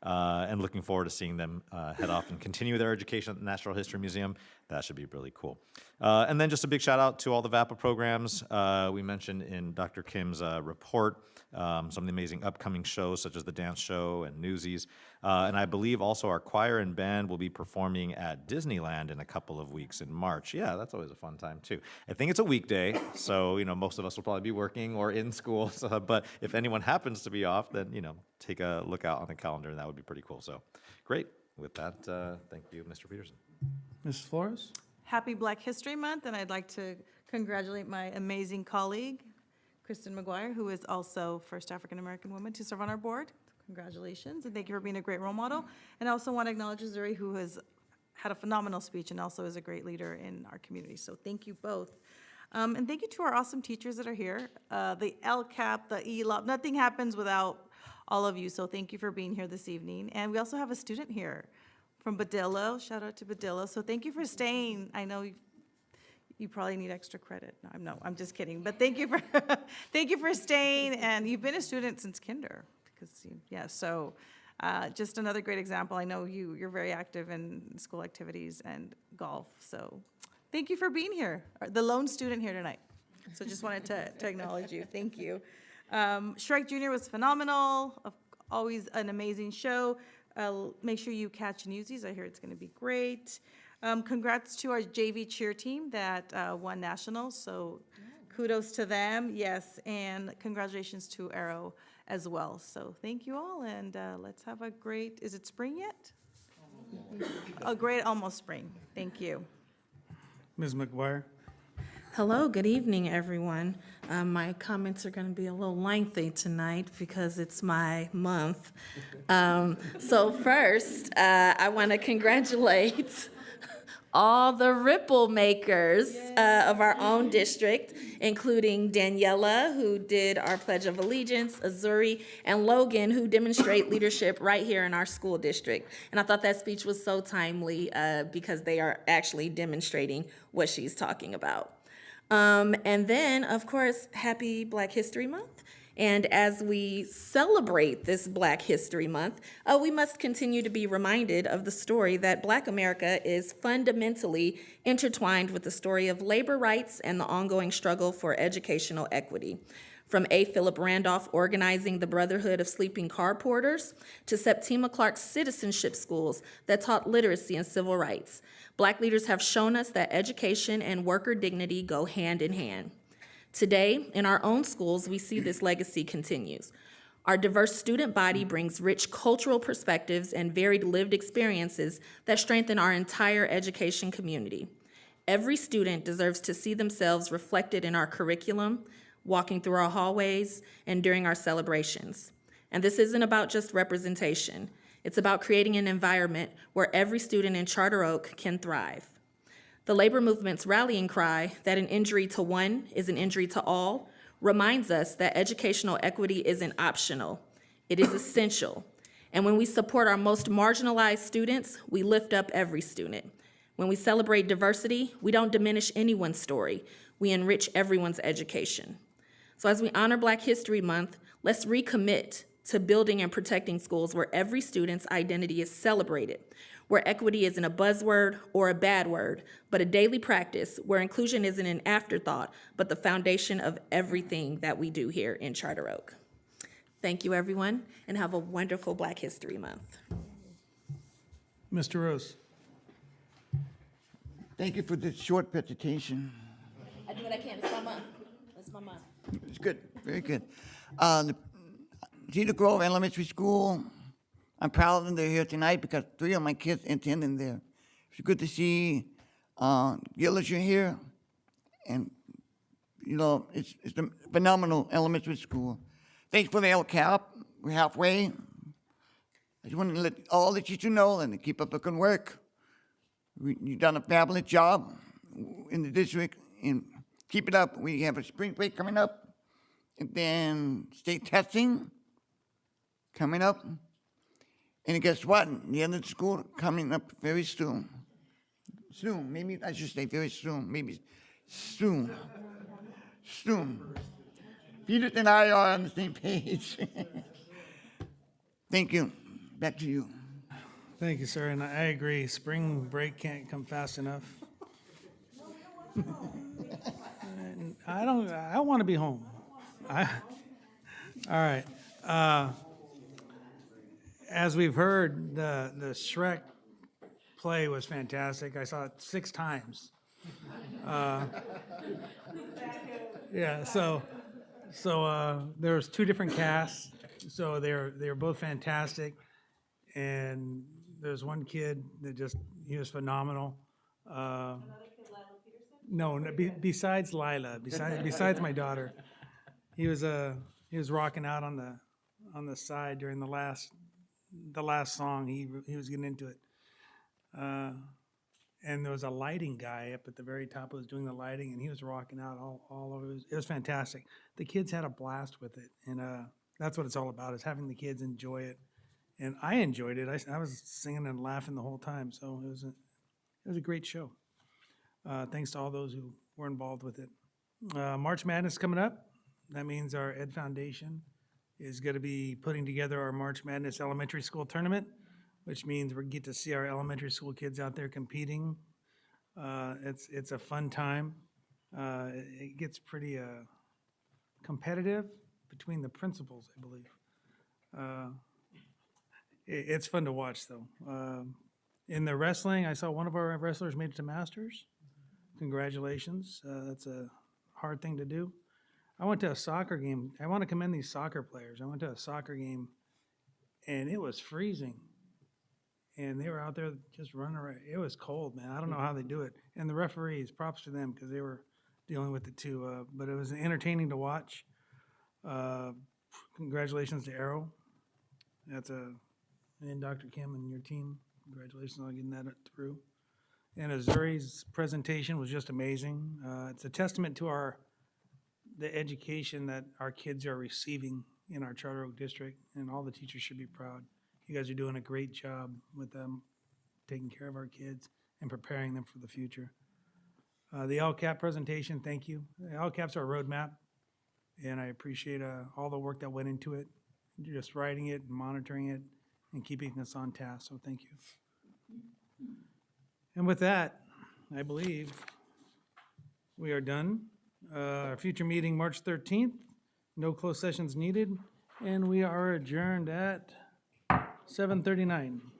And looking forward to seeing them head off and continue their education at the Natural History Museum. That should be really cool. And then just a big shout out to all the VAPA programs. We mentioned in Dr. Kim's report some of the amazing upcoming shows, such as the dance show and Newsies. And I believe also our choir and band will be performing at Disneyland in a couple of weeks in March. Yeah, that's always a fun time too. I think it's a weekday, so most of us will probably be working or in school. So, but if anyone happens to be off, then take a look out on the calendar, and that would be pretty cool. So, great. With that, thank you, Mr. Peterson. Mrs. Flores? Happy Black History Month, and I'd like to congratulate my amazing colleague, Kristen McGuire, who is also first African-American woman to serve on our board. Congratulations, and thank you for being a great role model. And I also want to acknowledge Zuri, who has had a phenomenal speech and also is a great leader in our community. So thank you both. And thank you to our awesome teachers that are here. The LCAP, the ELOP, nothing happens without all of you, so thank you for being here this evening. And we also have a student here from Badillo. Shout out to Badillo. So thank you for staying. I know you probably need extra credit. No, I'm just kidding. But thank you for thank you for staying. And you've been a student since kinder, So just another great example. I know you're very active in school activities and golf. So thank you for being here. The lone student here tonight. So just wanted to acknowledge you. Thank you. Shrek Jr. was phenomenal. Always an amazing show. Make sure you catch Newsies. I hear it's going to be great. Congrats to our JV cheer team that won nationals. So kudos to them. Yes, and congratulations to Arrow as well. So thank you all, and let's have a great, is it spring yet? A great almost spring. Thank you. Ms. McGuire? Hello, good evening, everyone. My comments are going to be a little lengthy tonight because it's my month. So first, I want to congratulate all the ripple makers of our own district, including Daniela, who did our Pledge of Allegiance, Azuri, and Logan, who demonstrate leadership right here in our school district. And I thought that speech was so timely because they are actually demonstrating what she's talking about. And then, of course, happy Black History Month. And as we celebrate this Black History Month, we must continue to be reminded of the story that Black America is fundamentally intertwined with the story of labor rights and the ongoing struggle for educational equity. From A. Philip Randolph organizing the Brotherhood of Sleeping Car Porters to Septima Clark's citizenship schools that taught literacy and civil rights, Black leaders have shown us that education and worker dignity go hand in hand. Today, in our own schools, we see this legacy continues. Our diverse student body brings rich cultural perspectives and varied lived experiences that strengthen our entire education community. Every student deserves to see themselves reflected in our curriculum, walking through our hallways, and during our celebrations. And this isn't about just representation. It's about creating an environment where every student in Charter Oak can thrive. The labor movement's rallying cry that an injury to one is an injury to all reminds us that educational equity isn't optional, it is essential. And when we support our most marginalized students, we lift up every student. When we celebrate diversity, we don't diminish anyone's story, we enrich everyone's education. So as we honor Black History Month, let's recommit to building and protecting schools where every student's identity is celebrated, where equity isn't a buzzword or a bad word, but a daily practice, where inclusion isn't an afterthought, but the foundation of everything that we do here in Charter Oak. Thank you, everyone, and have a wonderful Black History Month. Mr. Rose. Thank you for this short presentation. I do what I can. It's my month. It's my month. It's good, very good. The Cedar Grove Elementary School, I'm proud that they're here tonight because 3 of my kids attending there. It's good to see Gillis, you're here, and you know, it's a phenomenal elementary school. Thanks for the LCAP, we're halfway. I just want to let all the teachers know and to keep up the good work. You've done a fabulous job in the district, and keep it up. We have a spring break coming up, and then state testing coming up. And guess what? The end of the school coming up very soon. Soon, maybe I should say very soon, maybe soon. Soon. Peter and I are on the same page. Thank you. Back to you. Thank you, sir, and I agree. Spring break can't come fast enough. And I want to be home. All right. As we've heard, the Shrek play was fantastic. I saw it 6 times. Yeah, so there was 2 different casts, so they were both fantastic, and there's one kid that he was phenomenal. No, besides Lila, besides my daughter, he was rocking out on the side during the last song. He was getting into it. And there was a lighting guy up at the very top who was doing the lighting, and he was rocking out all over. It was fantastic. The kids had a blast with it, and that's what it's all about, is having the kids enjoy it. And I enjoyed it. I was singing and laughing the whole time, so it was a great show. Thanks to all those who were involved with it. March Madness coming up. That means our Ed Foundation is going to be putting together our March Madness Elementary School Tournament, which means we get to see our elementary school kids out there competing. It's a fun time. It gets pretty competitive between the principals, I believe. It's fun to watch, though. In the wrestling, I saw one of our wrestlers made it to Masters. Congratulations. That's a hard thing to do. I went to a soccer game. I want to commend these soccer players. I went to a soccer game, and it was freezing. And they were out there just running around. It was cold, man. I don't know how they do it. And the referees, props to them, because they were dealing with it too. But it was entertaining to watch. Congratulations to Arrow. And Dr. Kim and your team. Congratulations on getting that through. And Azuri's presentation was just amazing. It's a testament to the education that our kids are receiving in our Charter Oak District, and all the teachers should be proud. You guys are doing a great job with them, taking care of our kids and preparing them for the future. The LCAP presentation, thank you. The LCAPs are a roadmap. And I appreciate all the work that went into it, just writing it, monitoring it, and keeping us on task, so thank you. And with that, I believe we are done. Our future meeting, March 13th, no closed sessions needed, and we are adjourned at 7:39.